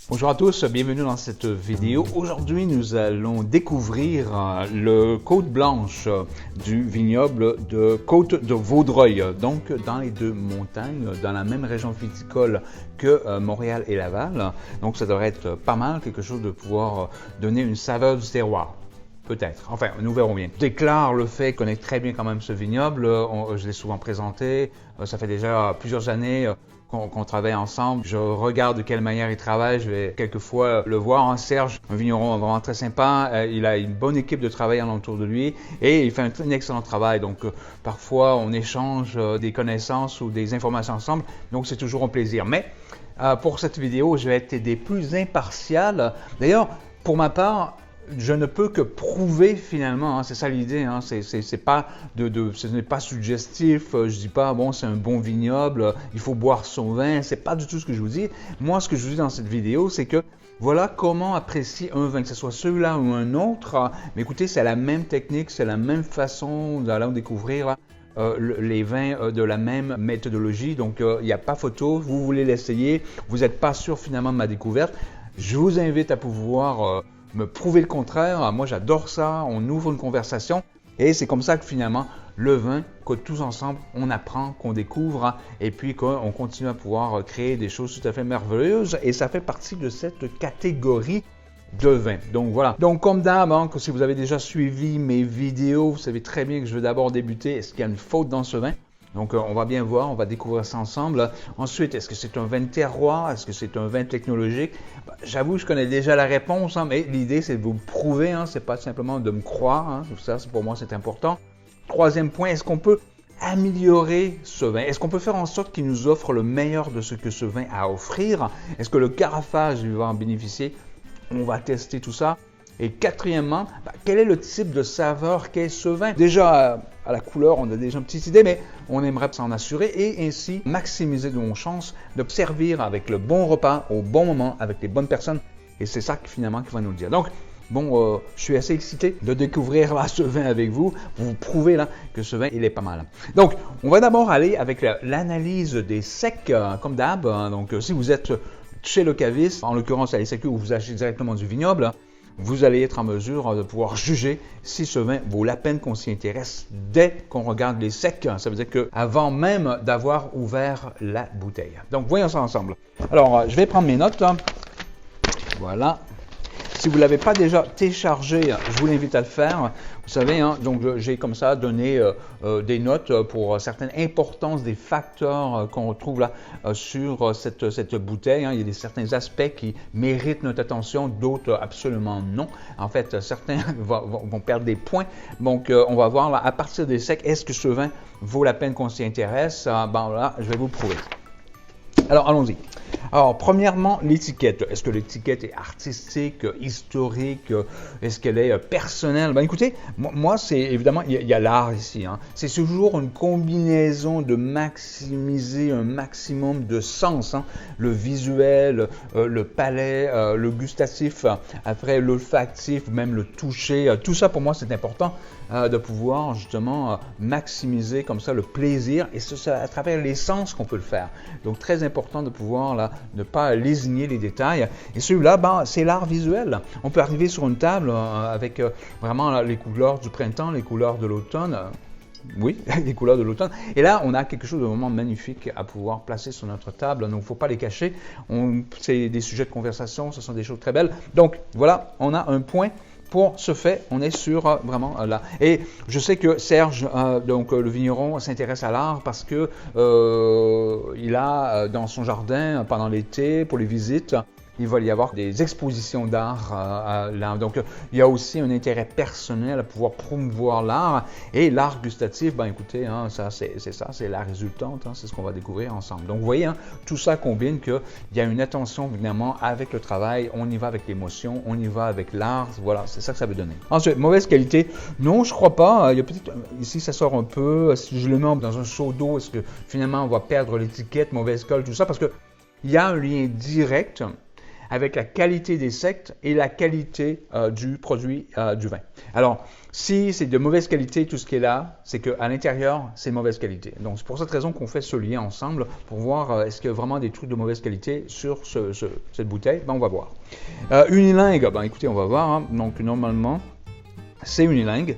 Bonjour à tous, bienvenue dans cette vidéo. Aujourd'hui, nous allons découvrir le côte blanche du vignoble de Côte-de-Vaudreuil, donc dans les deux montagnes, dans la même région viticole que Montréal et Laval. Donc ça devrait être pas mal, quelque chose de pouvoir donner une saveur du terroir. Peut-être. Enfin, nous verrons bien. Je déclare le fait qu'on connaît très bien quand même ce vignoble. Je l'ai souvent présenté. Ça fait déjà plusieurs années qu'on travaille ensemble. Je regarde de quelle manière il travaille. Je vais quelquefois le voir. Serge, un vigneron vraiment très sympa. Il a une bonne équipe de travail alentour de lui et il fait un excellent travail. Donc, parfois, on échange des connaissances ou des informations ensemble. Donc, c'est toujours un plaisir. Mais pour cette vidéo, je vais être des plus impartial. D'ailleurs, pour ma part, je ne peux que prouver finalement, c'est ça l'idée, c'est pas ce n'est pas suggestif, je dis pas bon c'est un bon vignoble, il faut boire son vin, c'est pas du tout ce que je vous dis. Moi ce que je vous dis dans cette vidéo c'est que voilà comment apprécier un vin, que ce soit celui-là ou un autre, mais écoutez c'est la même technique, c'est la même façon d'aller découvrir les vins de la même méthodologie, donc il n'y a pas photo, vous voulez l'essayer, vous n'êtes pas sûr finalement de ma découverte, je vous invite à pouvoir me prouver le contraire. Moi, j'adore ça. On ouvre une conversation et c'est comme ça que finalement, le vin, que tous ensemble, on apprend, qu'on découvre et puis qu'on continue à pouvoir créer des choses tout à fait merveilleuses et ça fait partie de cette catégorie de vin. Donc voilà. Donc comme d'hab, si vous avez déjà suivi mes vidéos, vous savez très bien que je vais d'abord débuter. Est-ce qu'il y a une faute dans ce vin? Donc, on va bien voir, on va découvrir ça ensemble. Ensuite, est-ce que c'est un vin de terroir? Est-ce que c'est un vin technologique? J'avoue, je connais déjà la réponse, mais l'idée, c'est de vous le prouver. C'est pas simplement de me croire. Ça, pour moi, c'est important. Troisième point, est-ce qu'on peut améliorer ce vin? Est-ce qu'on peut faire en sorte qu'il nous offre le meilleur de ce que ce vin a à offrir? Est-ce que le carafage va en bénéficier? On va tester tout ça. Et quatrièmement, quel est le type de saveur qu'est ce vin? Déjà, à la couleur, on a déjà une petite idée, mais on aimerait s'en assurer et ainsi maximiser nos chances de servir avec le bon repas, au bon moment, avec les bonnes personnes. Et c'est ça finalement qui va nous le dire. Donc, bon, je suis assez excité de découvrir là, ce vin avec vous, pour vous prouver là, que ce vin, il est pas mal. Donc, on va d'abord aller avec l'analyse des secs, comme d'hab. Donc, si vous êtes chez le caviste, en l'occurrence à l'SAQ où vous achetez directement du vignoble, vous allez être en mesure de pouvoir juger si ce vin vaut la peine qu'on s'y intéresse dès qu'on regarde les secs. Ça veut dire qu'avant même d'avoir ouvert la bouteille. Donc, voyons ça ensemble. Alors, je vais prendre mes notes. Voilà. Si vous ne l'avez pas déjà téléchargé, je vous l'invite à le faire. Vous savez, donc j'ai comme ça donné des notes pour certaines importances des facteurs qu'on retrouve là sur cette bouteille. Il y a certains aspects qui méritent notre attention, d'autres absolument non. En fait, certains vont perdre des points. Donc, on va voir là, à partir des secs, est-ce que ce vin vaut la peine qu'on s'y intéresse? Bon, là, je vais vous le prouver. Alors, allons-y. Alors, premièrement, l'étiquette. Est-ce que l'étiquette est artistique, historique? Est-ce qu'elle est personnelle? Écoutez, moi, c'est évidemment, il y a l'art ici. C'est toujours une combinaison de maximiser un maximum de sens. Le visuel, le palais, le gustatif, après l'olfactif, même le toucher. Tout ça, pour moi, c'est important de pouvoir justement maximiser comme ça le plaisir. Et c'est à travers les sens qu'on peut le faire. Donc, très important de pouvoir là, ne pas lésigner les détails. Et celui-là, c'est l'art visuel. On peut arriver sur une table avec vraiment là, les couleurs du printemps, les couleurs de l'automne. Oui, les couleurs de l'automne. Et là, on a quelque chose de vraiment magnifique à pouvoir placer sur notre table. Donc, il ne faut pas les cacher. C'est des sujets de conversation, ce sont des choses très belles. Donc, voilà, on a un point. Pour ce fait, on est sur vraiment là. Et je sais que Serge, donc le vigneron, s'intéresse à l'art parce que il a dans son jardin pendant l'été pour les visites. Il va y avoir des expositions d'art. Donc, il y a aussi un intérêt personnel à pouvoir promouvoir l'art. Et l'art gustatif, écoutez, ça, c'est la résultante. C'est ce qu'on va découvrir ensemble. Donc, vous voyez, tout ça combine qu'il y a une attention, évidemment, avec le travail. On y va avec l'émotion, on y va avec l'art. Voilà, c'est ça que ça veut donner. Ensuite, mauvaise qualité. Non, je ne crois pas. Il y a peut-être, ici, ça sort un peu. Si je le mets dans un seau d'eau, est-ce que finalement, on va perdre l'étiquette, mauvaise colle, tout ça? Parce qu'il y a un lien direct avec la qualité des sectes et la qualité du produit du vin. Alors, si c'est de mauvaise qualité, tout ce qui est là, c'est qu'à l'intérieur, c'est de mauvaise qualité. Donc, c'est pour cette raison qu'on fait ce lien ensemble pour voir est-ce qu'il y a vraiment des trucs de mauvaise qualité sur cette bouteille. Ben, on va voir. Unilingue, ben, écoutez, on va voir. Hein. Donc, normalement, c'est unilingue.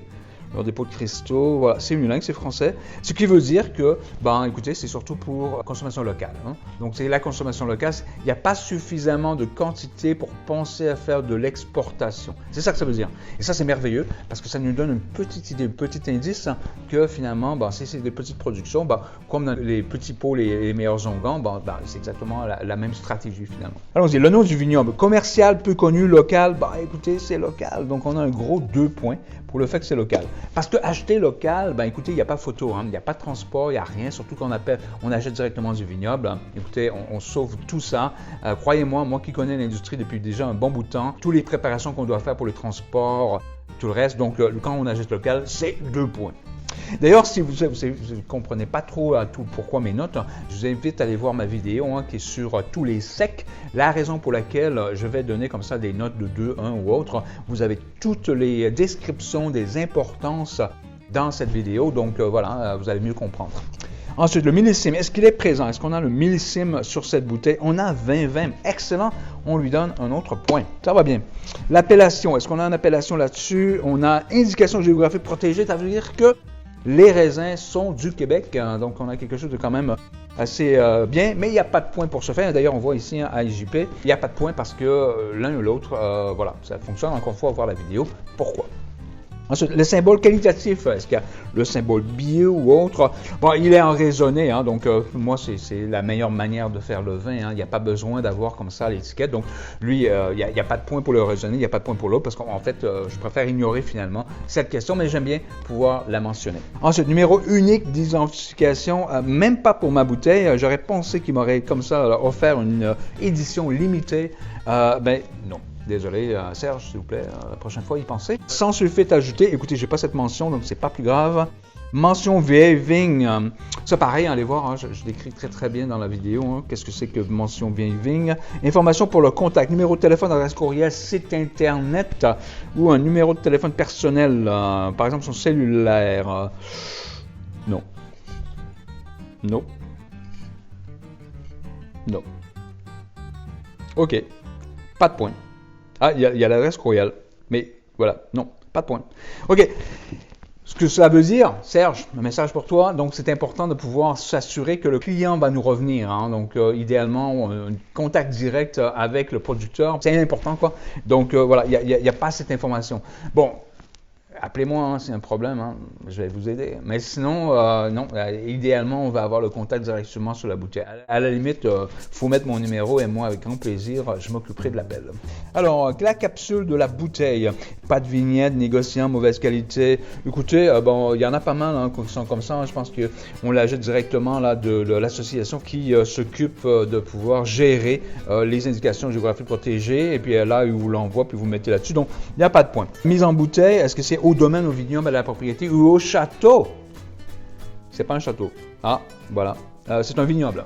Leur dépôt de cristaux, voilà, c'est unilingue, c'est français. Ce qui veut dire que, ben, écoutez, c'est surtout pour consommation locale. Hein. Donc, c'est la consommation locale. Il n'y a pas suffisamment de quantité pour penser à faire de l'exportation. C'est ça que ça veut dire. Et ça, c'est merveilleux parce que ça nous donne une petite idée, un petit indice hein, que finalement, ben, si c'est des petites productions, ben, comme dans les petits pots, les meilleurs onguents, ben, c'est exactement la même stratégie finalement. Allons-y, le nom du vignoble, commercial, peu connu, local, ben, écoutez, c'est local. Donc, on a un gros 2 points pour le fait que c'est local. Parce que acheter local, ben écoutez, il n'y a pas photo, hein, il n'y a pas de transport, il n'y a rien, surtout qu'on on achète directement du vignoble. Écoutez, on sauve tout ça. Croyez-moi, moi qui connais l'industrie depuis déjà un bon bout de temps, toutes les préparations qu'on doit faire pour le transport, tout le reste, donc quand on achète local, c'est 2 points. D'ailleurs, si vous ne comprenez pas trop tout pourquoi mes notes, je vous invite à aller voir ma vidéo hein, qui est sur tous les secs. La raison pour laquelle je vais donner comme ça des notes de 2, 1 ou autre, vous avez toutes les descriptions des importances dans cette vidéo, donc voilà, vous allez mieux comprendre. Ensuite, le millésime, est-ce qu'il est présent? Est-ce qu'on a le millésime sur cette bouteille? On a 20-20, excellent, on lui donne un autre point. Ça va bien. L'appellation, est-ce qu'on a une appellation là-dessus? On a indication géographique protégée, ça veut dire que les raisins sont du Québec, hein, donc on a quelque chose de quand même assez bien, mais il n'y a pas de point pour ce faire. D'ailleurs, on voit ici hein, à IJP, il n'y a pas de point parce que l'un ou l'autre, voilà, ça fonctionne. Encore une fois, on va voir la vidéo. Pourquoi? Ensuite, le symbole qualitatif, est-ce qu'il y a le symbole bio ou autre? Bon, il est en raisonné, hein, donc moi, c'est la meilleure manière de faire le vin. Hein. Il n'y a pas besoin d'avoir comme ça l'étiquette. Donc, lui, il n'y a pas de point pour le raisonné, il n'y a pas de point pour l'autre, parce qu'en fait, je préfère ignorer finalement cette question, mais j'aime bien pouvoir la mentionner. Ensuite, numéro unique d'identification, même pas pour ma bouteille. J'aurais pensé qu'il m'aurait comme ça offert une édition limitée. Ben non. Désolé, Serge, s'il vous plaît, la prochaine fois, y pensez. Sans sulfite ajouté, écoutez, j'ai pas cette mention, donc c'est pas plus grave. Mention vieille vigne, ça pareil, allez voir, hein, je l'écris très bien dans la vidéo, hein, qu'est-ce que c'est que mention vieille vigne. Information pour le contact, numéro de téléphone, adresse courriel, site internet ou un numéro de téléphone personnel, par exemple son cellulaire. Non. Non. Non. OK, pas de point. Ah, il y a l'adresse courriel, mais voilà, non, pas de point. OK, ce que cela veut dire, Serge, un message pour toi, donc c'est important de pouvoir s'assurer que le client va nous revenir, hein, donc idéalement, un contact direct avec le producteur, c'est important quoi, donc voilà, il n'y a pas cette information. Bon, appelez-moi hein, c'est un problème, hein, je vais vous aider. Mais sinon, non, idéalement, on va avoir le contact directement sur la bouteille. À la limite, il faut mettre mon numéro et moi, avec grand plaisir, je m'occuperai de l'appel. Alors, la capsule de la bouteille, pas de vignette, négociant, mauvaise qualité. Écoutez, bon, il y en a pas mal hein, qui sont comme ça. Hein, je pense qu'on la jette directement là, de l'association qui s'occupe de pouvoir gérer les indications géographiques protégées. Et puis là, il vous l'envoie, puis vous mettez là-dessus. Donc, il n'y a pas de point. Mise en bouteille, est-ce que c'est au domaine, au vignoble, à la propriété ou au château? C'est pas un château. Ah, voilà. C'est un vignoble.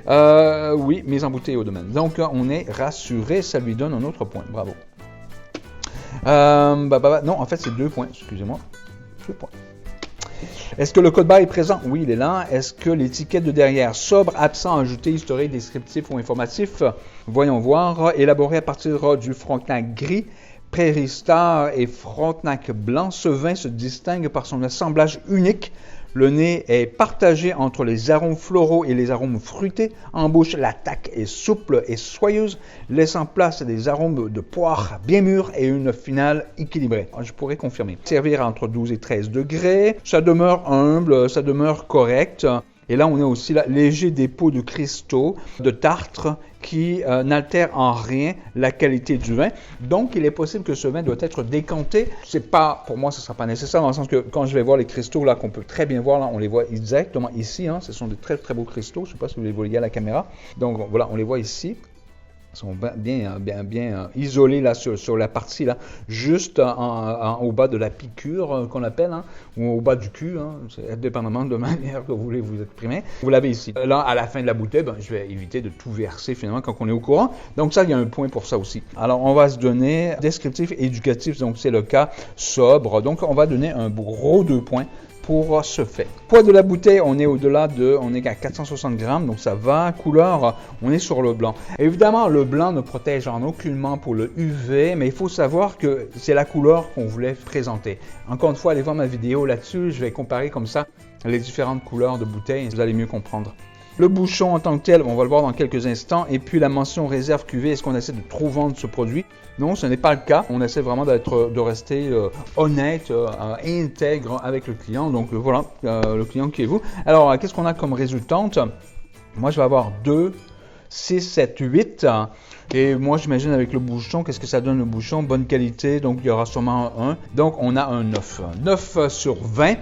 Voilà. Oui, mise en bouteille au domaine. Donc, on est rassuré. Ça lui donne un autre point. Bravo. Non, en fait, c'est 2 points. Excusez-moi. 2 points. Est-ce que le code barre est présent? Oui, il est là. Est-ce que l'étiquette de derrière, sobre, absent, ajouté, historique, descriptif ou informatif? Voyons voir. Élaboré à partir du Frontenac gris, Prairie Star et Frontenac blanc, ce vin se distingue par son assemblage unique. Le nez est partagé entre les arômes floraux et les arômes fruités. En bouche, l'attaque est souple et soyeuse, laissant place à des arômes de poire bien mûrs et une finale équilibrée. Je pourrais confirmer. Servir entre 12 et 13 degrés. Ça demeure humble, ça demeure correct. Et là, on a aussi là, léger dépôt de cristaux, de tartre, qui n'altère en rien la qualité du vin. Donc, il est possible que ce vin doit être décanté. C'est pas, pour moi, ce ne sera pas nécessaire, dans le sens que quand je vais voir les cristaux, là, qu'on peut très bien voir, là, on les voit directement ici. Hein, ce sont de très, très beaux cristaux. Je ne sais pas si vous les voyez à la caméra. Donc, voilà, on les voit ici. sont bien isolés là sur la partie là, juste au bas de la piqûre qu'on appelle, hein, ou au bas du cul, hein, c'est dépendamment de la manière que vous voulez vous exprimer. Vous l'avez ici. Là, à la fin de la bouteille, je vais éviter de tout verser finalement quand on est au courant. Donc ça, il y a un point pour ça aussi. Alors, on va se donner descriptif et éducatif, donc c'est le cas sobre. Donc, on va donner un gros 2 points pour ce fait. Poids de la bouteille, on est au-delà on est à 460 grammes, donc ça va. Couleur, on est sur le blanc. Évidemment, le blanc ne protège en aucunement pour le UV, mais il faut savoir que c'est la couleur qu'on voulait présenter. Encore une fois, allez voir ma vidéo là-dessus, je vais comparer comme ça les différentes couleurs de bouteilles, vous allez mieux comprendre. Le bouchon en tant que tel, on va le voir dans quelques instants. Et puis la mention réserve cuvée, est-ce qu'on essaie de trop vendre ce produit? Non, ce n'est pas le cas. On essaie vraiment de rester honnête, intègre avec le client. Donc voilà, le client qui est vous. Alors, qu'est-ce qu'on a comme résultante? Moi, je vais avoir 2, 6, 7, 8. Et moi, j'imagine avec le bouchon, qu'est-ce que ça donne le bouchon? Bonne qualité, donc il y aura sûrement un 1. Donc, on a un 9. 9 sur 20.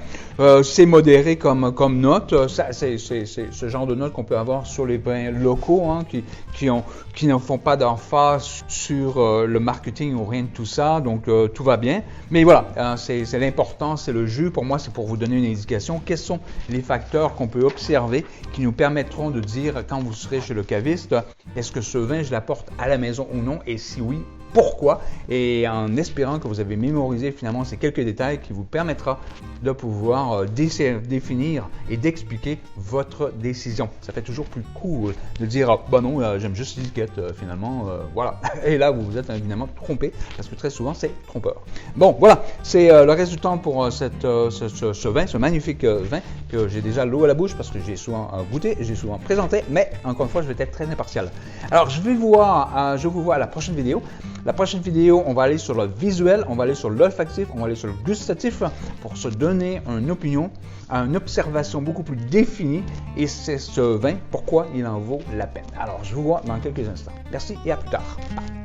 C'est modéré comme note. C'est ce genre de note qu'on peut avoir sur les vins locaux, hein, qui ne font pas d'emphase sur le marketing ou rien de tout ça. Donc, tout va bien. Mais voilà, c'est l'important, c'est le jus. Pour moi, c'est pour vous donner une indication. Quels sont les facteurs qu'on peut observer qui nous permettront de dire, quand vous serez chez le caviste, est-ce que ce vin, je l'apporte à la maison ou non? Et si oui, pourquoi? Et en espérant que vous avez mémorisé finalement ces quelques détails qui vous permettra de pouvoir définir et d'expliquer votre décision. Ça fait toujours plus cool de dire « bah non, j'aime juste l'étiquette finalement, voilà ». Et là, vous vous êtes évidemment trompé parce que très souvent, c'est trompeur. Bon, voilà, c'est le résultat pour ce vin, ce magnifique vin que j'ai déjà l'eau à la bouche parce que j'ai souvent goûté, j'ai souvent présenté, mais encore une fois, je vais être très impartial. Alors, je vous vois à la prochaine vidéo. La prochaine vidéo, on va aller sur le visuel, on va aller sur l'olfactif, on va aller sur le gustatif pour se donner une opinion, une observation beaucoup plus définie. Et c'est ce vin, pourquoi il en vaut la peine. Alors, je vous vois dans quelques instants. Merci et à plus tard. Bye.